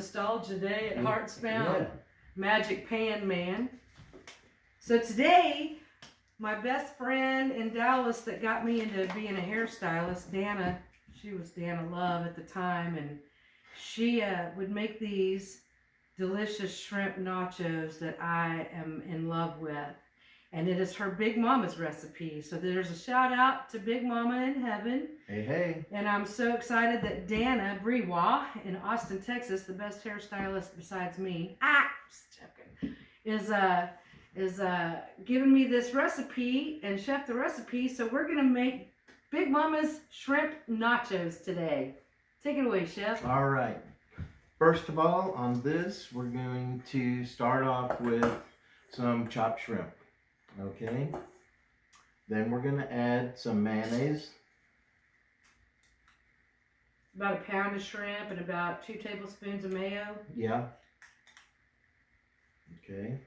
Nostalgia Day at Hearts Found. Magic Pan Man. So today, my best friend in Dallas that got me into being a hairstylist, Dana, she was Dana Love at the time, and she would make these delicious shrimp nachos that I am in love with. And it is her Big Mama's recipe. So there's a shout out to Big Mama in heaven. Hey, hey. And I'm so excited that Dana Brewa in Austin, Texas, the best hairstylist besides me, just joking, is giving me this recipe and chef the recipe. So we're gonna make Big Mama's shrimp nachos today. Take it away, chef. All right. First of all, on this, we're going to start off with some chopped shrimp. Okay. Then we're going to add some mayonnaise. About a pound of shrimp and about 2 tablespoons of mayo. Yeah. Okay.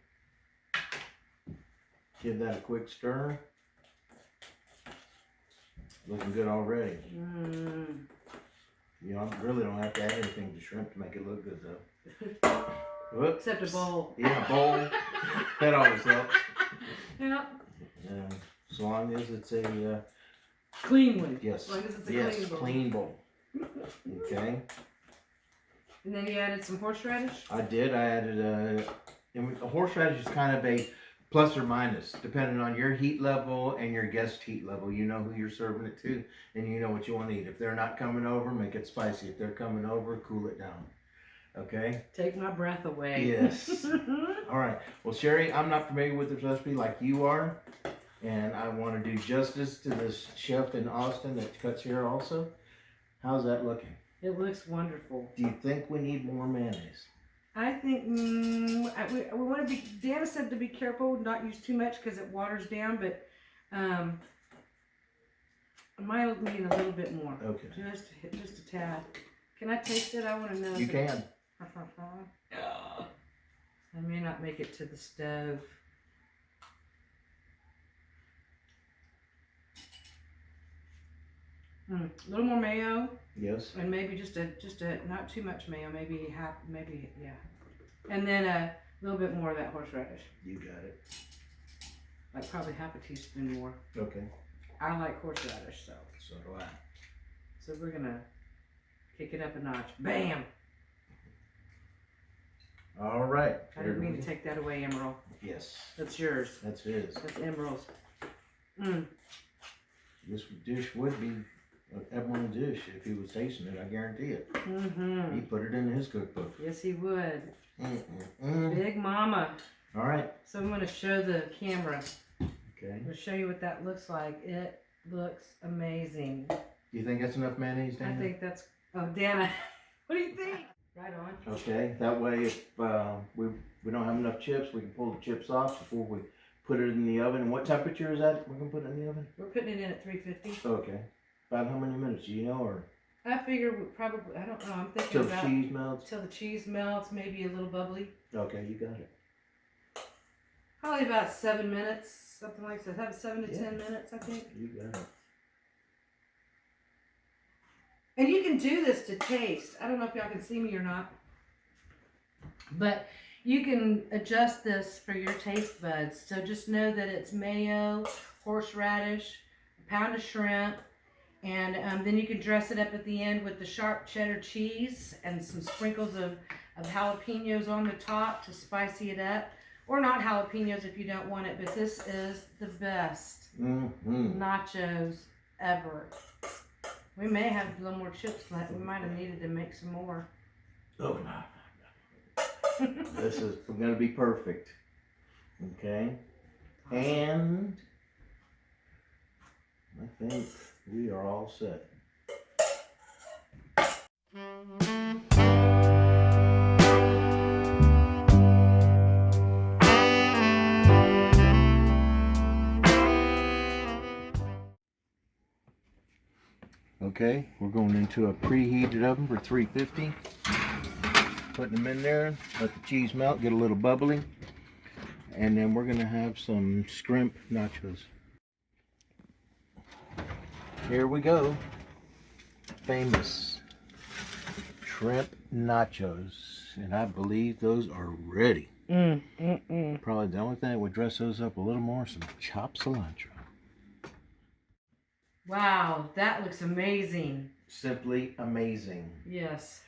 Give that a quick stir. Looking good already. You know, I really don't have to add anything to shrimp to make it look good, though. Whoops. Except a bowl. Yeah, a bowl. That always helps. Yeah. As long as it's a clean one. Yes. As long as it's a clean bowl. Okay. And then you added some horseradish? I did. I added a horseradish is kind of a plus or minus, depending on your heat level and your guest heat level. You know who you're serving it to, and you know what you want to eat. If they're not coming over, make it spicy. If they're coming over, cool it down. Okay? Take my breath away. Yes. All right. Well, Sheri, I'm not familiar with this recipe like you are, and I want to do justice to this chef in Austin that cuts here also. How's that looking? It looks wonderful. Do you think we need more mayonnaise? I think we want to be. Dana said to be careful, not use too much because it waters down. But I might need a little bit more. Okay. Just a tad. Can I taste it? I want to know. You can. I may not make it to the stove. A little more mayo. Yes. And maybe just a not too much mayo, maybe half, yeah. And then a little bit more of that horseradish. You got it. Like probably half a teaspoon more. Okay. I like horseradish, so. So do I. So we're gonna kick it up a notch. Bam! All right. I didn't mean to take that away, Emerald. Yes. That's yours. That's his. That's Emerald's. This dish would be an Emerald dish if he was tasting it. I guarantee it. He put it in his cookbook. Yes, he would. Big Mama. All right. So I'm gonna show the camera. Okay. I'm gonna show you what that looks like. It looks amazing. Do you think that's enough mayonnaise, Dana? I think that's. Oh, Dana. What do you think? Right on. Okay. That way, if we don't have enough chips, we can pull the chips off before we put it in the oven. And what temperature is that? We're gonna put it in the oven. We're putting it in at 350. Okay. About how many minutes? Do you know, or? I figure we probably. I don't know. I'm thinking Till about the cheese melts. till the cheese melts, maybe a little bubbly. Okay, you got it. Probably about 7 minutes, something like that. Have 7 to 10 minutes, I think. You got it. And you can do this to taste. I don't know if y'all can see me or not, but you can adjust this for your taste buds. So just know that it's mayo, horseradish, a pound of shrimp, and then you can dress it up at the end with the sharp cheddar cheese and some sprinkles of jalapenos on the top to spicy it up. Or not jalapenos if you don't want it, but this is the best nachos ever. We may have a little more chips left. We might have needed to make some more. Oh, no. This is going to be perfect. Okay. Awesome. And I think we are all set. Okay, we're going into a preheated oven for 350. Putting them in there, let the cheese melt, get a little bubbly. And then we're going to have some shrimp nachos. Here we go. Famous shrimp nachos, and I believe those are ready. Probably the only thing that would dress those up a little more is some chopped cilantro. Wow, that looks amazing. Simply amazing. Yes.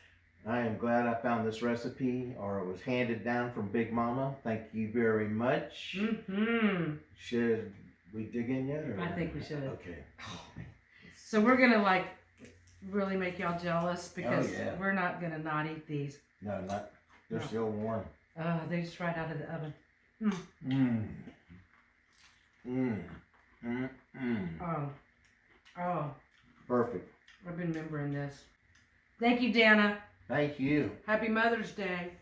I am glad I found this recipe, or it was handed down from Big Mama. Thank you very much. Should we dig in yet? Or? I think we should. Okay. So we're gonna like really make y'all jealous because yeah. we're not gonna not eat these. No, not. They're still warm. They just right out of the oven. Oh. Perfect. I've been remembering this. Thank you, Dana. Thank you. Happy Mother's Day.